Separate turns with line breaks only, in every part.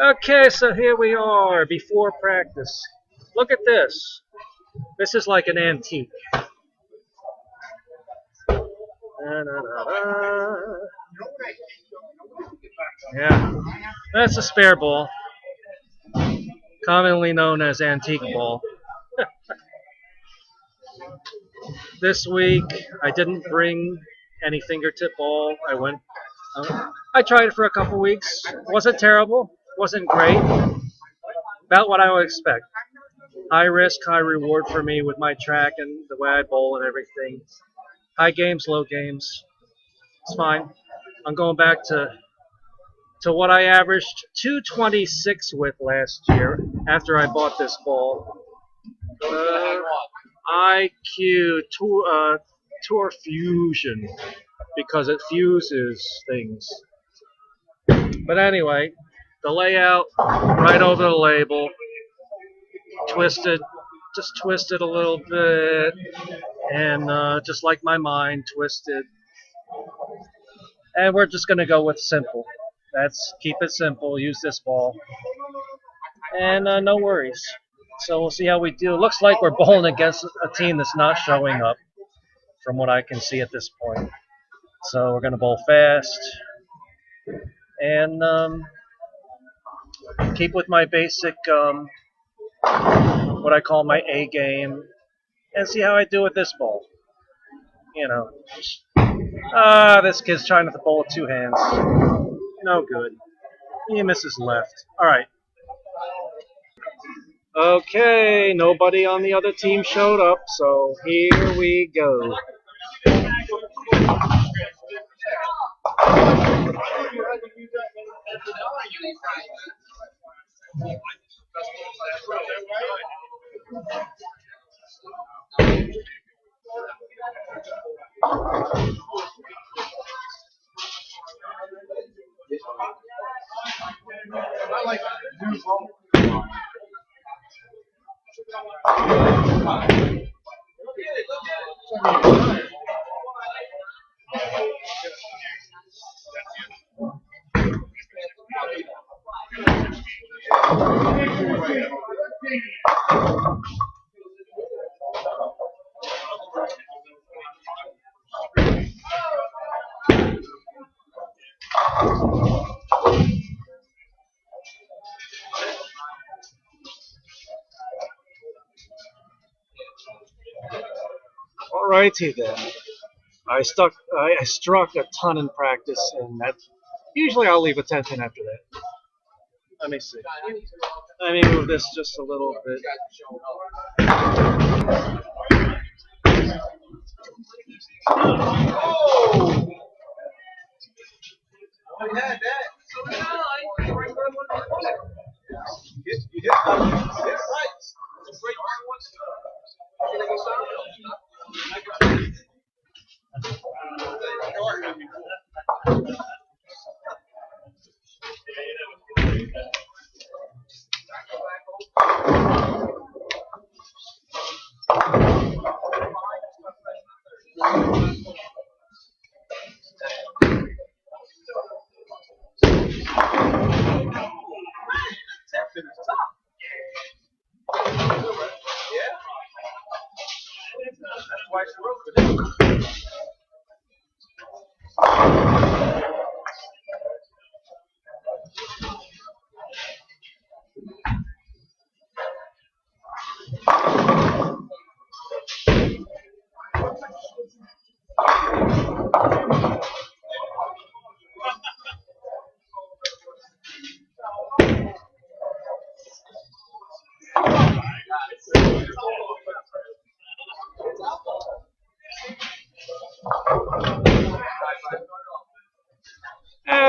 Okay, so here we are before practice. Look at this. This is like an antique. Da-da-da-da. Yeah, that's a spare ball, commonly known as antique ball. This week, I didn't bring any fingertip ball. I tried it for a couple weeks. Wasn't terrible. Wasn't great. About what I would expect. High risk, high reward for me with my track and the way I bowl and everything. High games, low games. It's fine. I'm going back to what I averaged 226 with last year after I bought this ball. IQ Tour Fusion because it fuses things. But anyway, the layout right over the label, twisted, just twisted a little bit, and just like my mind, twisted. And we're just gonna go with simple. That's keep it simple. Use this ball, and no worries. So we'll see how we do. Looks like we're bowling against a team that's not showing up, from what I can see at this point. So we're gonna bowl fast, and keep with my basic, what I call my A game, and see how I do with this ball. You know, this kid's trying to bowl with two hands. No good. He misses left. All right. Okay, nobody on the other team showed up, so here we go. Alrighty then. I struck a ton in practice, and that usually I'll leave a 10-pin after that. Let me see. Let me move this just a little bit. Oh!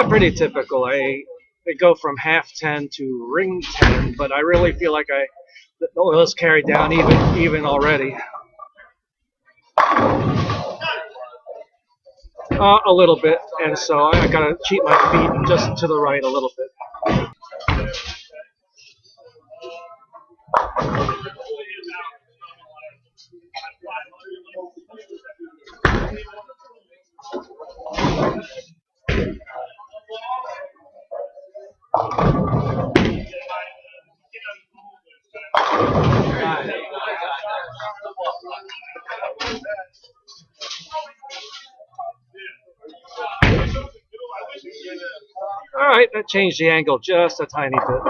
Pretty typical. I go from half 10 to ring 10, but I really feel like the oil's carried down even already. A little bit, and so I gotta cheat my feet just to the right a little bit. All right, that changed the angle just a tiny bit.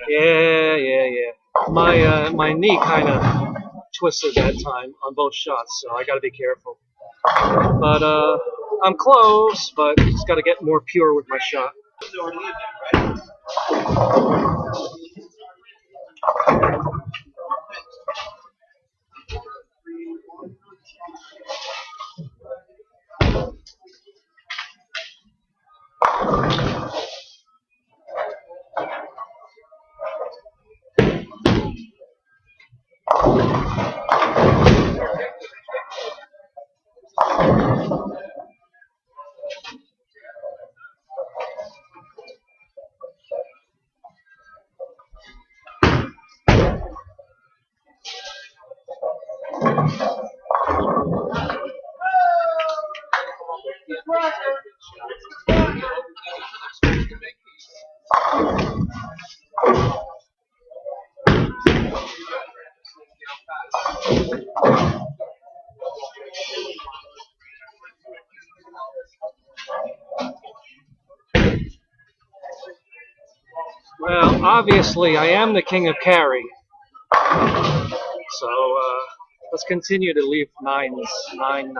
Yeah. My knee kind of twisted that time on both shots, so I got to be careful. But I'm close, but just got to get more pure with my shot. Well, obviously, I am the king of carry, so let's continue to leave nines, 9.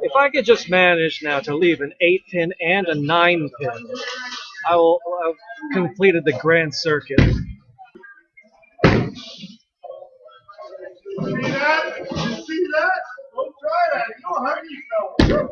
If I could just manage now to leave an 8-pin and a 9-pin, I will have completed the grand circuit.
See that? You see that? Don't try that. You'll hurt yourself.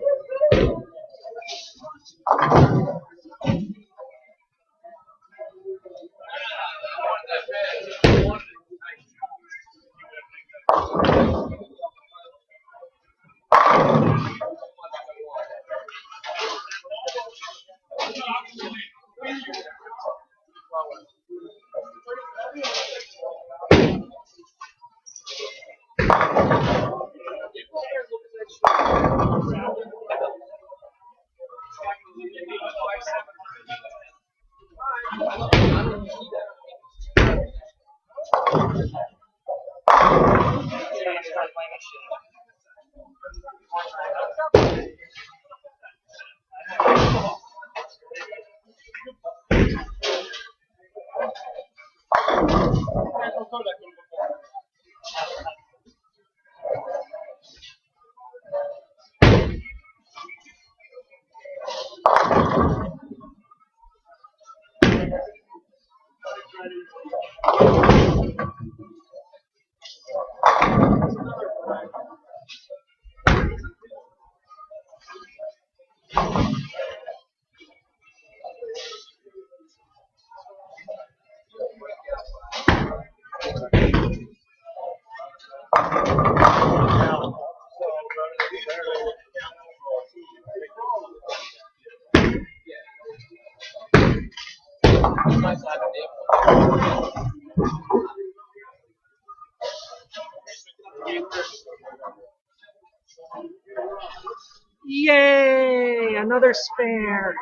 Yay! Another spare.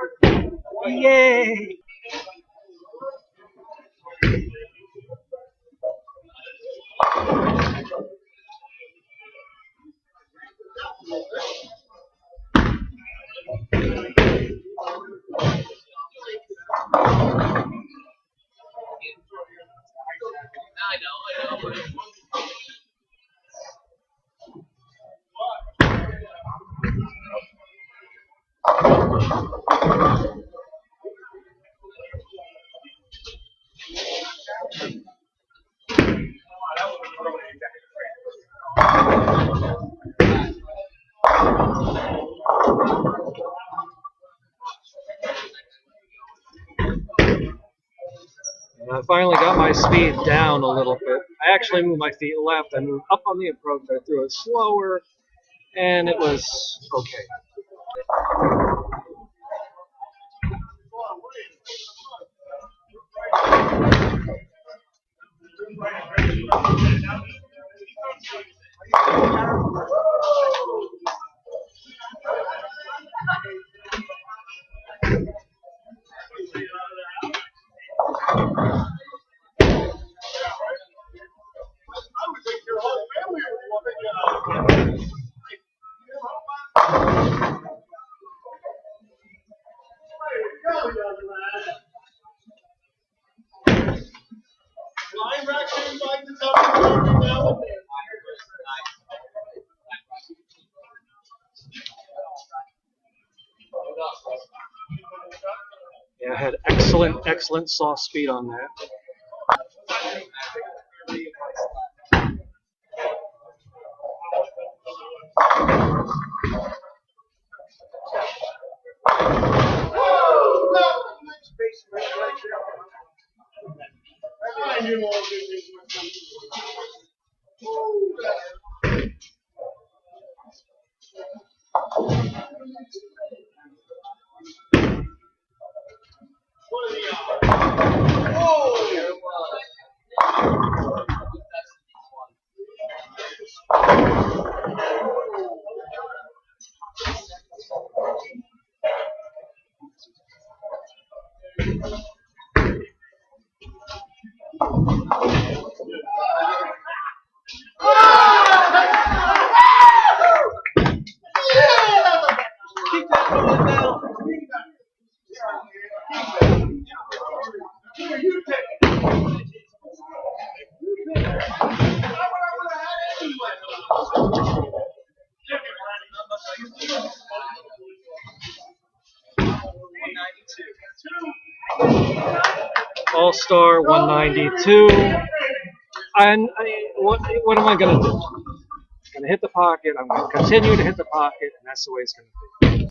Yay! And I finally got my speed down a little bit. I actually moved my feet left. I moved up on the approach. I threw it slower, and it was okay. Yeah, I had excellent soft speed on that. All-Star 192. And what am I going to do? I'm going to hit the pocket. I'm going to continue to hit the pocket, and that's the way it's going to be.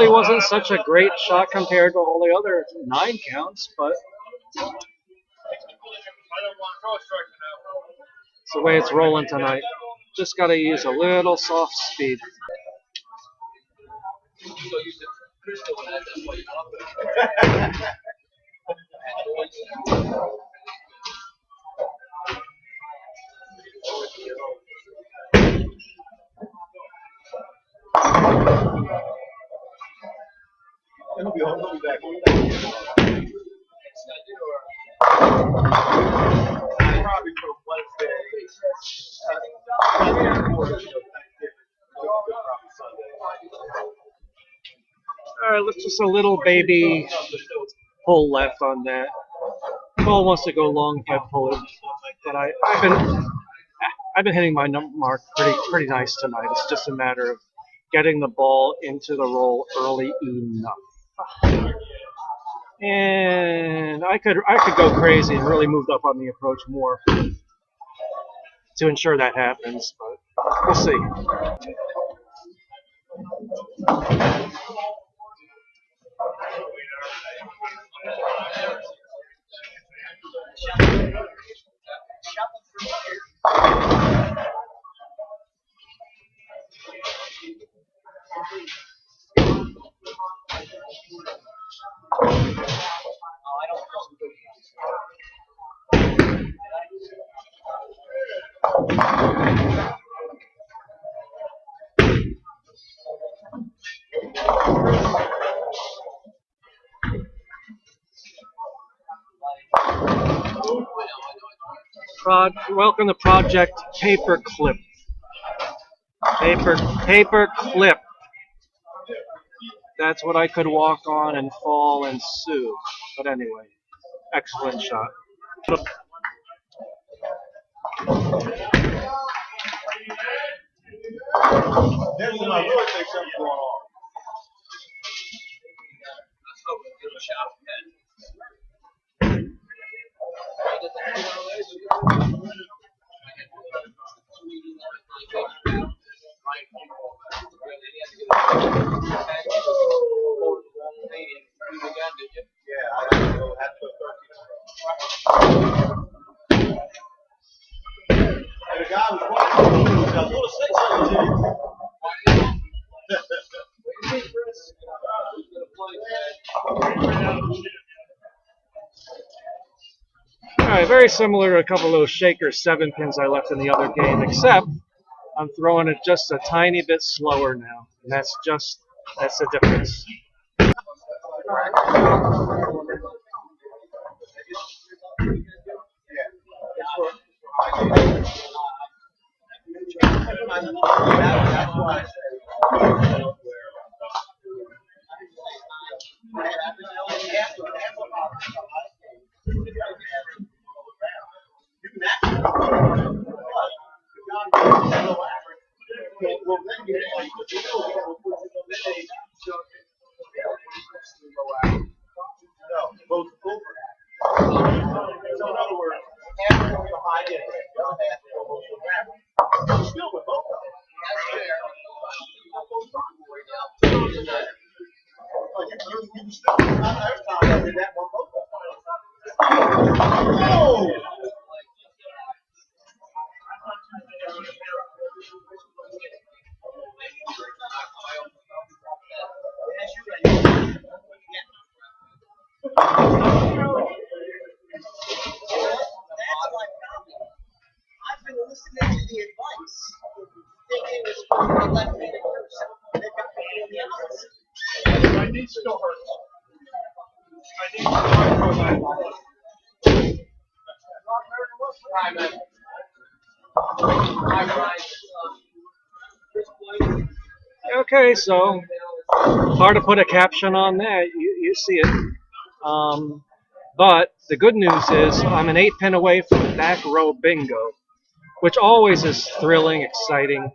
really wasn't such a great shot compared to all the other 9 counts, but it's the way it's rolling tonight. Just got to use a little soft speed.
He'll be back. Probably for Wednesday.
All right, let's just a little baby pull left on that. Ball wants to go long if I pull it, but I've been hitting my mark pretty nice tonight. It's just a matter of getting the ball into the roll early enough. And I could go crazy and really move up on the approach more to ensure that happens, but we'll see. Welcome to Project Paperclip. Paperclip. That's what I could walk on and fall and sue. But anyway, excellent shot.
There's my really big something going on. The guy was watching. I was going to say something to you.
Alright, very similar to a couple of those shaker 7-pins I left in the other game, except I'm throwing it just a tiny bit slower now. And that's the difference. Okay, so hard to put a caption on that. You see it. But the good news is I'm an 8-pin away from back row bingo, which always is thrilling, exciting.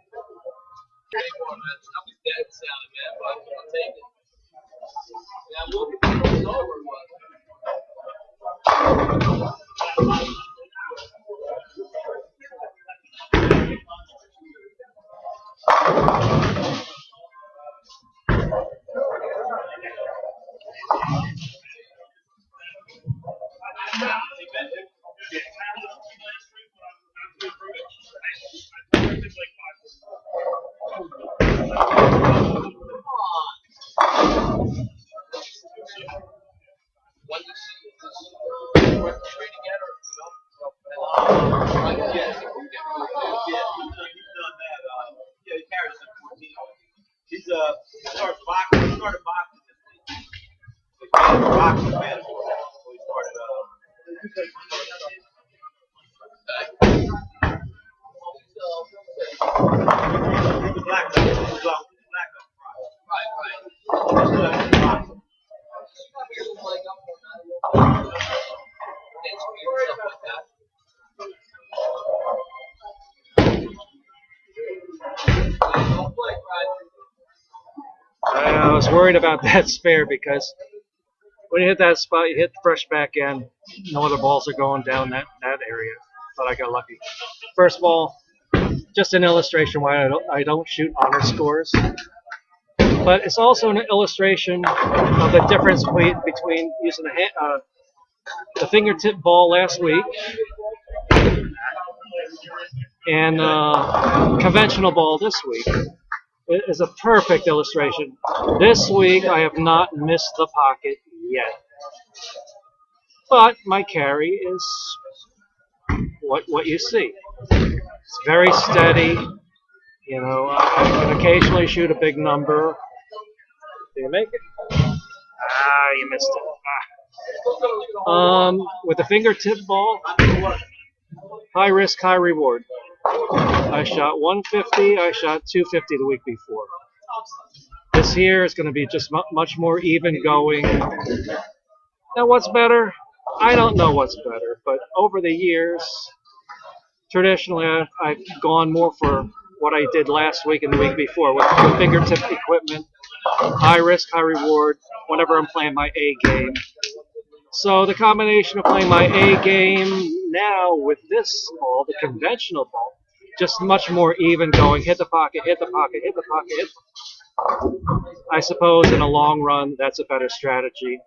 He's started boxing. He started boxing this week. He's boxing man for that. So he started he's a black belt. He's a black belt. Right.
I was worried about that spare because when you hit that spot, you hit the fresh back end. No other balls are going down that area. But I got lucky. First ball, just an illustration why I don't shoot honor scores. But it's also an illustration of the difference between using the fingertip ball last week and conventional ball this week. It is a perfect illustration. This week I have not missed the pocket yet. But my carry is what you see. It's very steady. You know, I can occasionally shoot a big number. Do you make it? Ah, you missed it. With the fingertip ball, high risk, high reward. I shot 150. I shot 250 the week before. This year is going to be just much more even going. Now, what's better? I don't know what's better, but over the years, traditionally, I've gone more for what I did last week and the week before with the fingertip equipment. High risk, high reward whenever I'm playing my A game. So the combination of playing my A game now with this ball, the conventional ball, just much more even going, hit the pocket, hit the pocket, hit the pocket, hit. I suppose in a long run, that's a better strategy.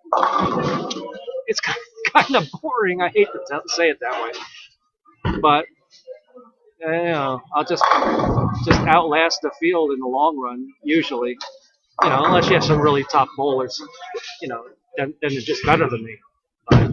It's kind of boring. I hate to say it that way. But, you know, I'll just outlast the field in the long run, usually. You know, unless you have some really top bowlers, you know, then they're just better than me. But,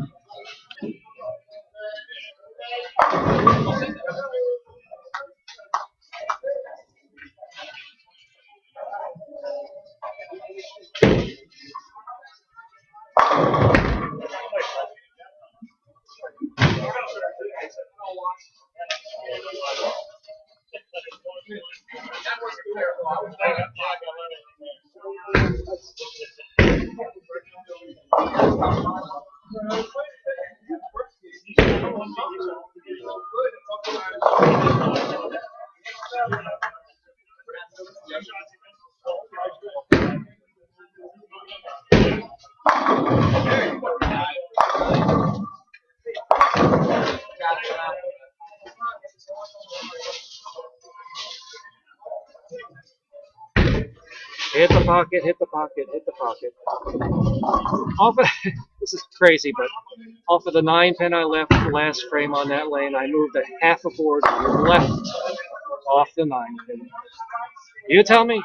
hit the pocket, hit the pocket, hit the pocket. Off of, this is crazy, but off of the 9-pin I left the last frame on that lane, I moved a half a board left off the 9-pin. You tell me.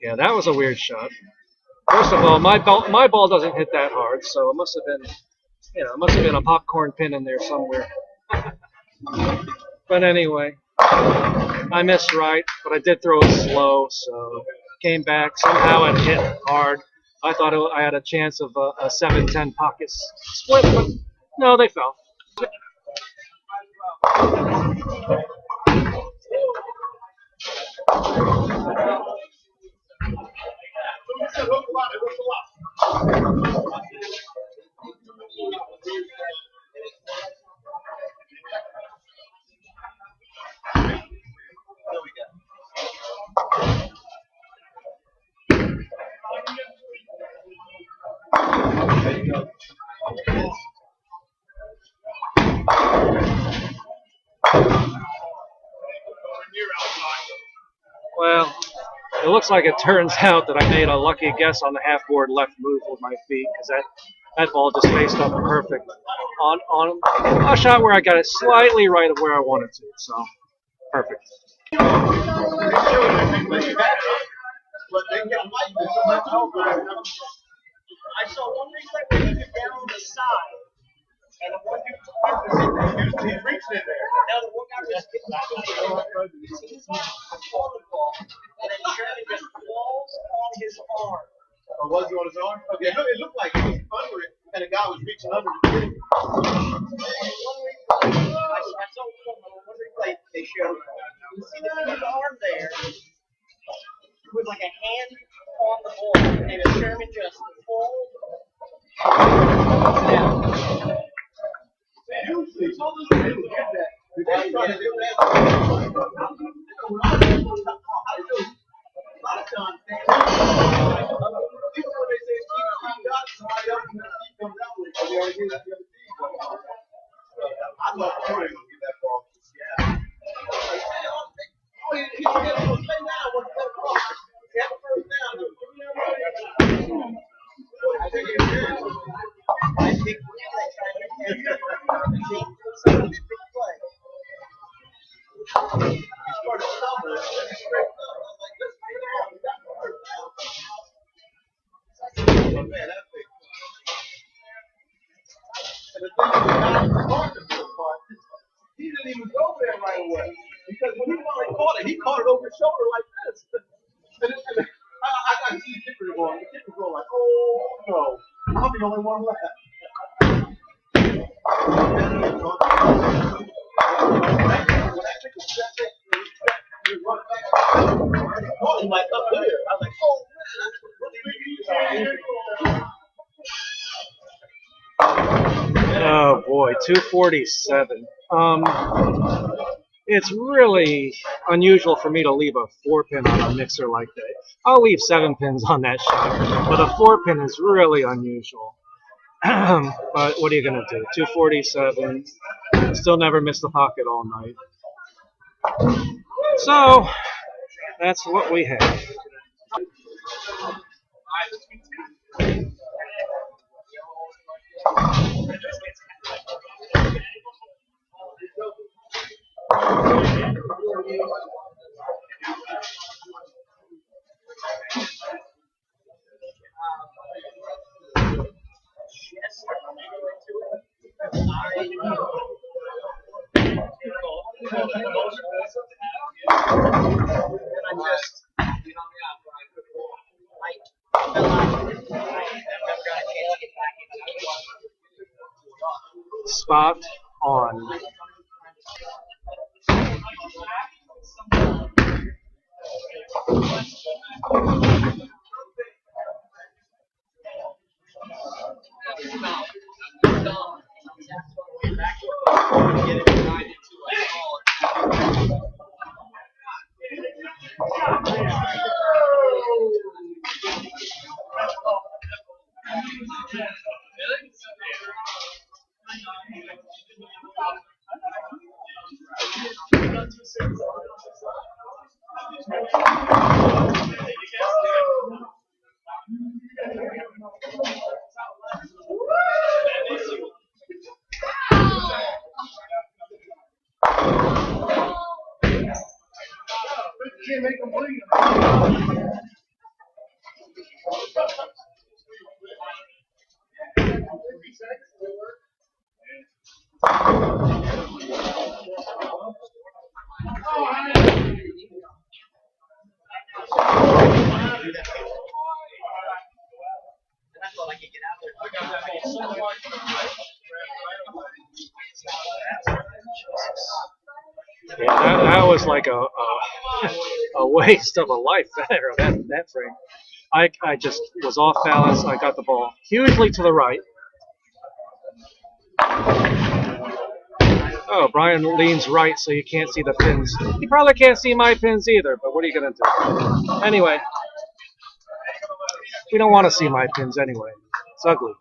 Yeah, that was a weird shot. First of all, my ball doesn't hit that hard, so it must have been, you know, it must have been a popcorn pin in there somewhere. But anyway, I missed right, but I did throw it slow, so came back. Somehow it hit hard. I thought I had a chance of a 7-10 pocket split, but no, they fell. Well, it looks like it turns out that I made a lucky guess on the half-board left move with my feet because that ball just faced up perfect on a shot where I got it slightly right of where I wanted to. So perfect.
I saw one replay where he was down on the side, and the one dude he reached in there. Now the one guy was getting back on the ball, and then Sherman just falls on his arm. Oh, was he on his arm? Okay, it looked like he was under it, and the guy was reaching under the thing. I saw one replay they showed. You see his arm there with like a hand on the ball, and the Sherman just falls. Usually, it's all those people get that. They're trying to do that. A lot of times, even when they say he got somebody else and he comes out with it, they already get that the other team. I love Corey to get that ball. Yeah. He should get a play now once that cross. He had the first down. I think it's good. I think we're trying to get some big play. He started stumbling and then he straightened up. I was like, let's get it out. We got the first down. Oh, man, that's big. And the thing is, the guy who caught the big part, he didn't even go there right away. Because when he finally caught it, he caught it over his shoulder like this. And I got to see the kicker going. The kicker going like, oh no, I'm the only one left. Like up there. I was like, oh man,
Oh boy, 247. It's really unusual for me to leave a 4-pin on a mixer like that. I'll leave 7 pins on that shot, but a 4-pin is really unusual. But what are you gonna do? 247. Still never missed the pocket all night. So that's what we have. Spot on. Yeah, that was like a waste of a life there, that frame. I just was off balance. I got the ball hugely to the right. Oh, Brian leans right so you can't see the pins. You probably can't see my pins either, but what are you going to do? Anyway, we don't want to see my pins anyway. It's ugly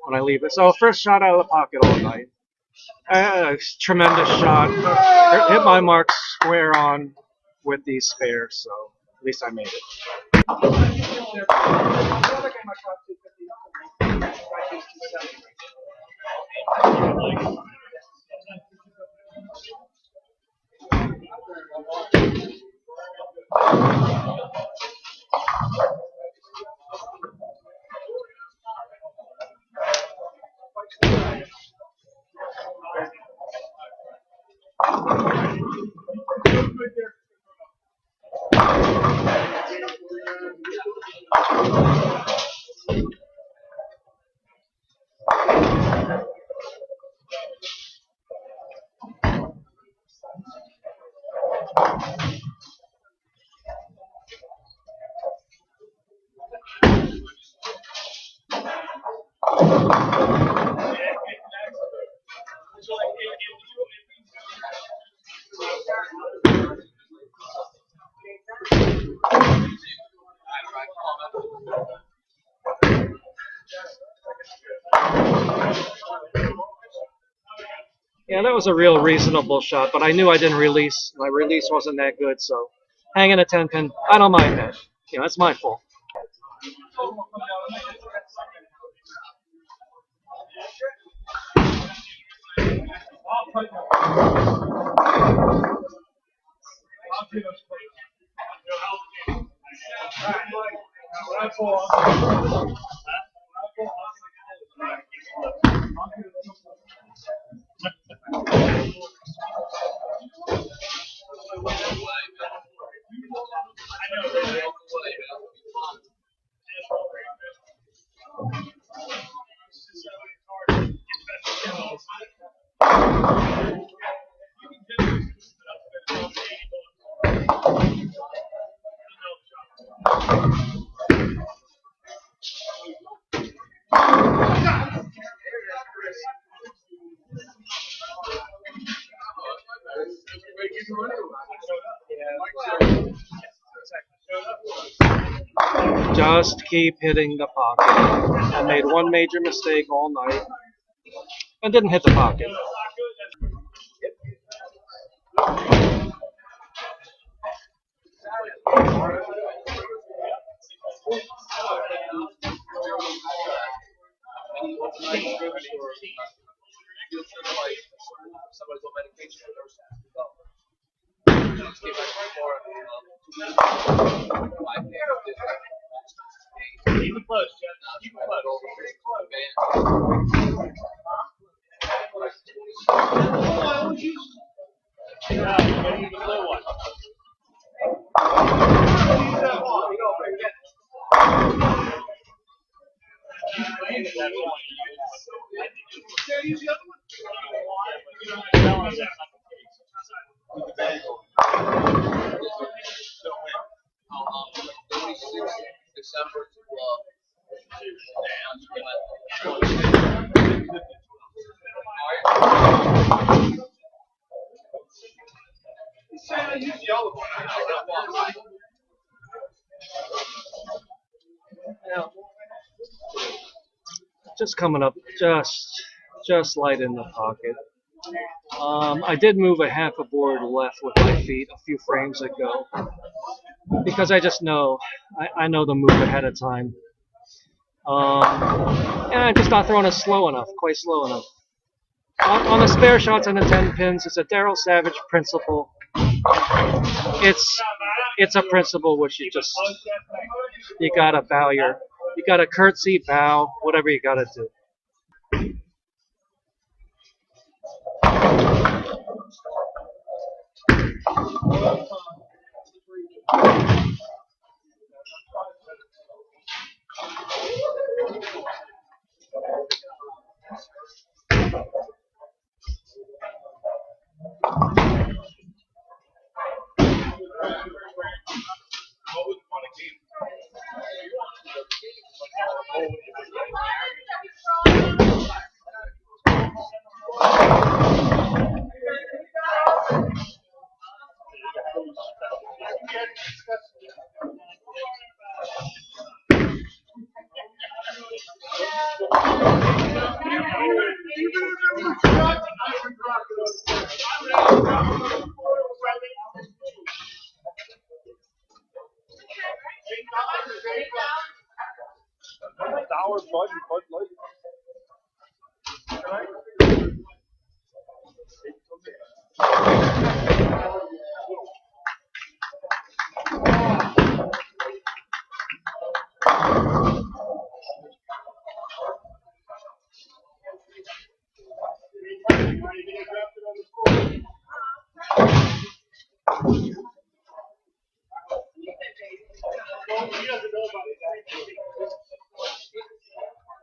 when I leave it. So first shot out of the pocket all night. A tremendous shot. Hit my mark square on with these spares, so at least I made it. Yeah, that was a real reasonable shot, but I knew I didn't release. My release wasn't that good, so hanging a 10 pin, I don't mind that. You know, it's my fault. Just keep hitting the pocket. I made one major mistake all night and didn't hit the pocket. Just coming up, just light in the pocket. I did move a half a board left with my feet a few frames ago because I just know I know the move ahead of time. And I'm just not throwing it slow enough, quite slow enough. On the spare shots and the 10 pins, it's a Daryl Savage principle. It's a principle which you gotta you gotta curtsy, bow, whatever you gotta do.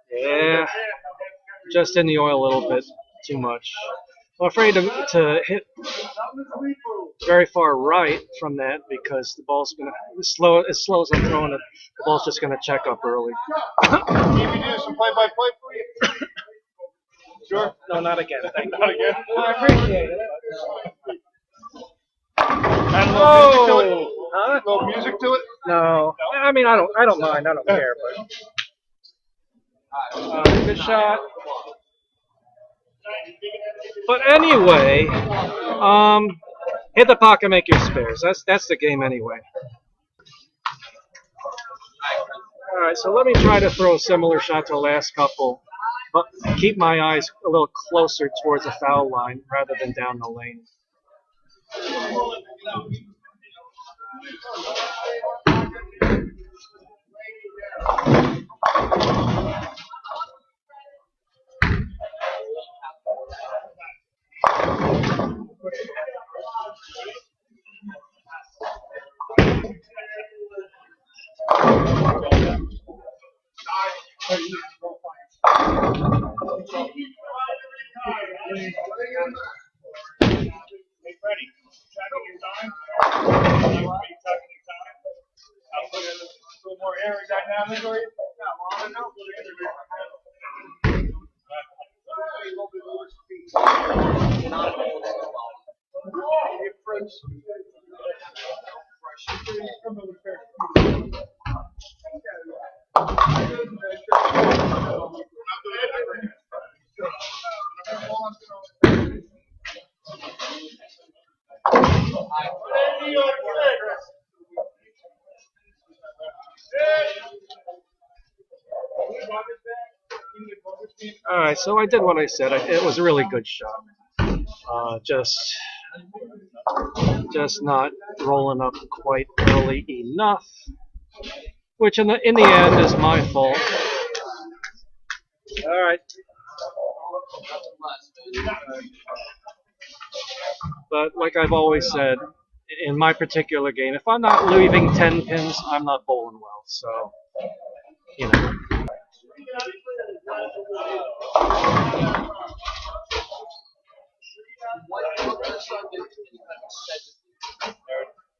Yeah, just in the oil a little bit too much. I'm afraid to hit very far right from that because the ball's gonna as slow as I'm throwing it, the ball's just gonna check up early.
Can we do some play-by-play for you? Sure.
No, not again. Thank you.
Not again.
Well, I appreciate it.
Add a little music to it.
Huh?
A little music to it.
No, I mean I don't mind. I don't care. But good shot. But anyway, hit the pocket, make your spares. That's the game anyway. All right, so let me try to throw a similar shot to the last couple, but keep my eyes a little closer towards the foul line rather than down the lane. All right, so I did what I said. It was a really good shot. Just not rolling up quite early enough, which in the end is my fault. All right. But like I've always said, in my particular game, if I'm not leaving 10 pins, I'm not bowling well. So, you know.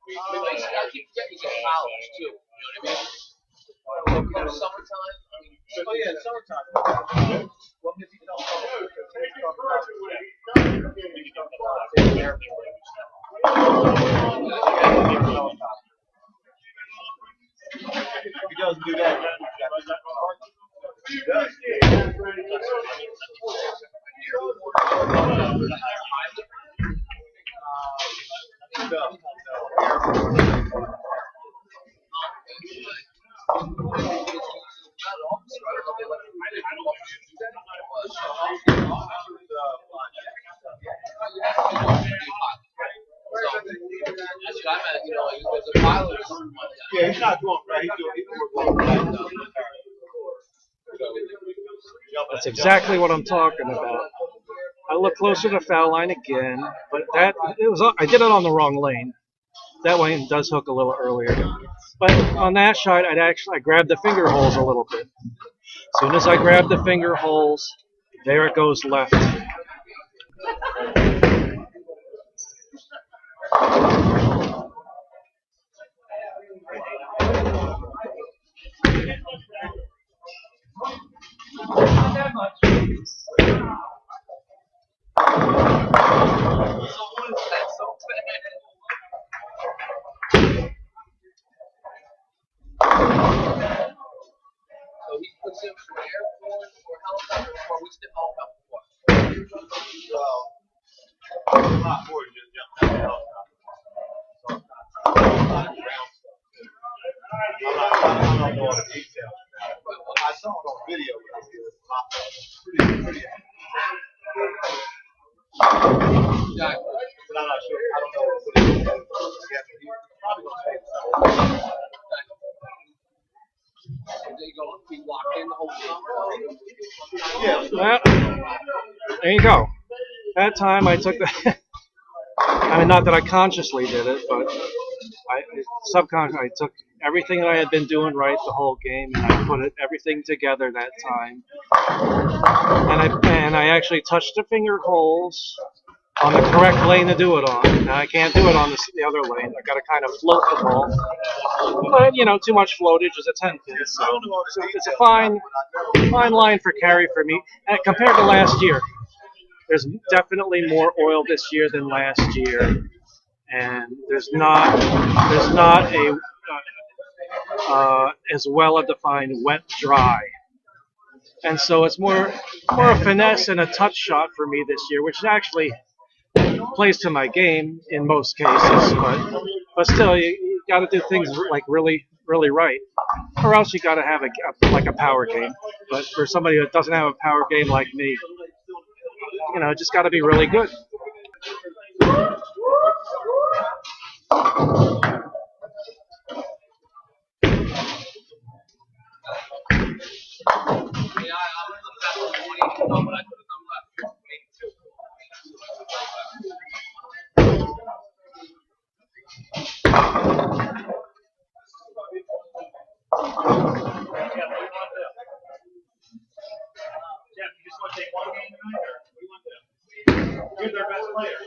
I keep forgetting he's in college too. You know what I mean? Summertime.
Oh yeah, summertime. Well, if you don't he doesn't do that. He does. Yeah, he's not going right. He's
That's exactly what I'm talking about. I look closer to the foul line again, but I did it on the wrong lane. That lane does hook a little earlier. But on that shot, I grabbed the finger holes a little bit. As soon as I grab the finger holes, there it goes left. Not that much.
So he puts him from airport or helicopter or we step all up.
lot more than just jumping out. I don't know all the details. I saw it on video, but it was a lot pretty. But I'm not sure. I don't know what it is. I guess he's probably going to say so.
They gonna be locked in the whole summer.
Yeah.
Well, there you go. That time I took the. I mean, not that I consciously did it, but I subconsciously I took everything that I had been doing right the whole game, and I put everything together that time. And I actually touched the finger holes on the correct lane to do it on. Now I can't do it on the other lane. I got to kind of float the ball, but you know, too much floatage is a 10 pin, so it's a fine line for carry for me. And compared to last year, there's definitely more oil this year than last year, and there's not a as well a defined wet dry. And so it's more a finesse and a touch shot for me this year, which actually plays to my game in most cases. But still, you got to do things like really right, or else you got to have a power game. But for somebody that doesn't have a power game like me, you know, just got to be really good.
Yeah, I was looking at the 20, but I could have done left 82.
Jeff, you just want to take one game tonight, or what do you want to do? You're their best player.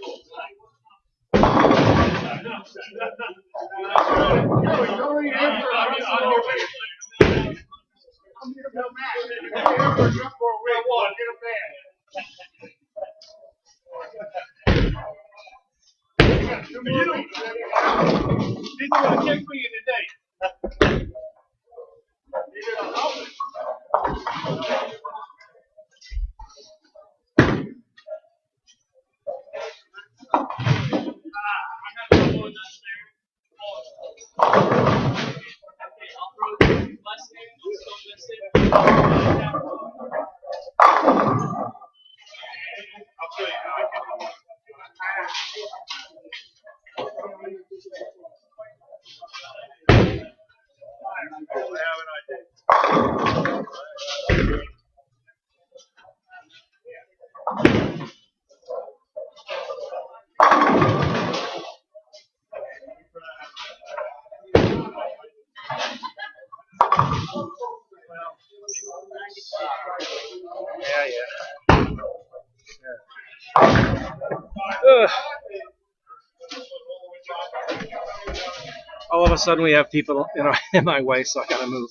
All of a sudden, we have people, you know, in my way, so I gotta move.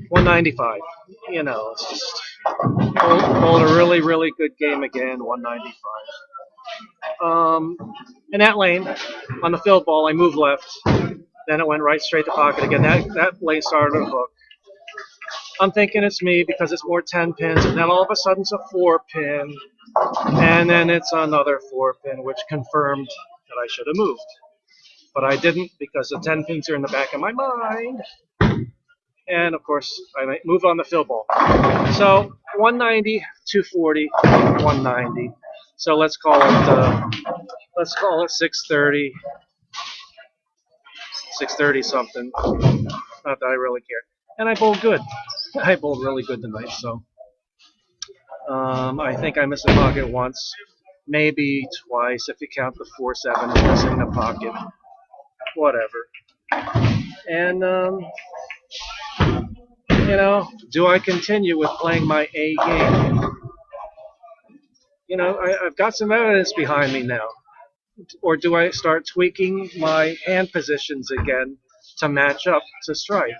195. You know, it's just rolled a really good game again. 195. In that lane, on the field ball, I moved left. Then it went right straight to pocket again. That lane started a hook. I'm thinking it's me because it's more 10 pins, and then all of a sudden it's a 4-pin, and then it's another 4-pin, which confirmed that I should have moved. But I didn't because the 10 pins are in the back of my mind. And of course, I moved on the field ball. So 190, 240, 190. So let's call it 630, 630 something. Not that I really care. And I bowled good. I bowled really good tonight. So I think I missed a pocket once, maybe twice if you count the 4-7 missing the pocket. Whatever. And you know, do I continue with playing my A game? You know, I've got some evidence behind me now. Or do I start tweaking my hand positions again to match up to strike?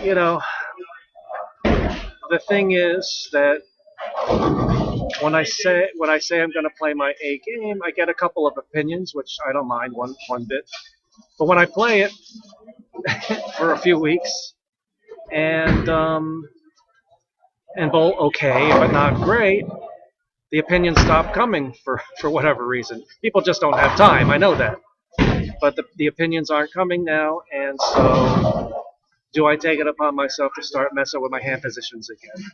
You know, the thing is that when I say I'm going to play my A game, I get a couple of opinions, which I don't mind one bit. But when I play it for a few weeks, and and bowl okay, but not great, the opinions stop coming for whatever reason. People just don't have time. I know that. But the opinions aren't coming now, and so do I take it upon myself to start messing with my hand positions again?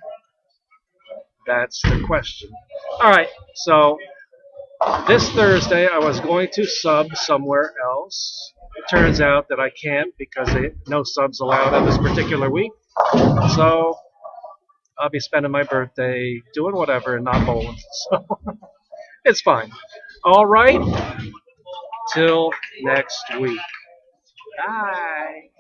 That's the question. All right, so this Thursday I was going to sub somewhere else. It turns out that I can't because no subs allowed on this particular week. So I'll be spending my birthday doing whatever and not bowling. So it's fine. All right, till next week. Bye.